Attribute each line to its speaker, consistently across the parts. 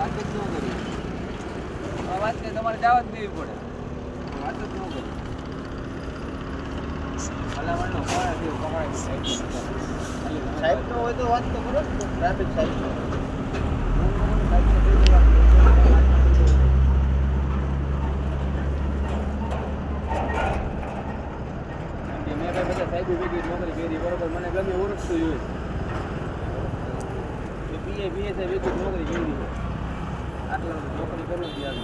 Speaker 1: વાત કે તમારે દાવત દેવી પડે વાત જ ન કરી ભલામણનો કોણ દેવ પકડાય
Speaker 2: સાહેબ તો હોય તો વાત તો કરો ટ્રાફિક સાહેબ
Speaker 1: નોકરી કરી બરોબર મને ગમે ઓળખતું હોય પીએ સાહેબ એક નોકરી કરી આટલા નોકરી કરવું ત્યાં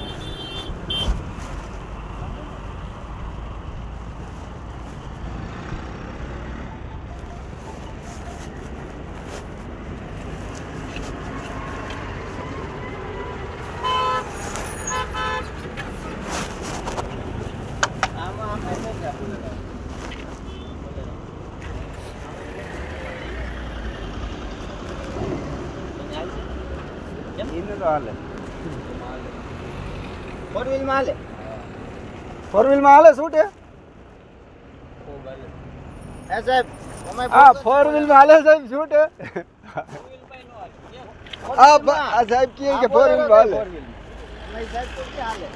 Speaker 2: હાલે ફોર વ્હીલ માં હાલે શું છે સાહેબ હા ફોર વ્હીલ માં હાલે સાહેબ શું છે આ સાહેબ કે ફોર વ્હીલ માં હાલે સાહેબ તો કે હાલે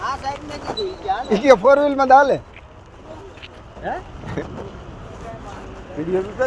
Speaker 2: આ સાહેબ ને કીધું કે હાલે કે ફોર વ્હીલ માં હાલે હે વિડિયો તો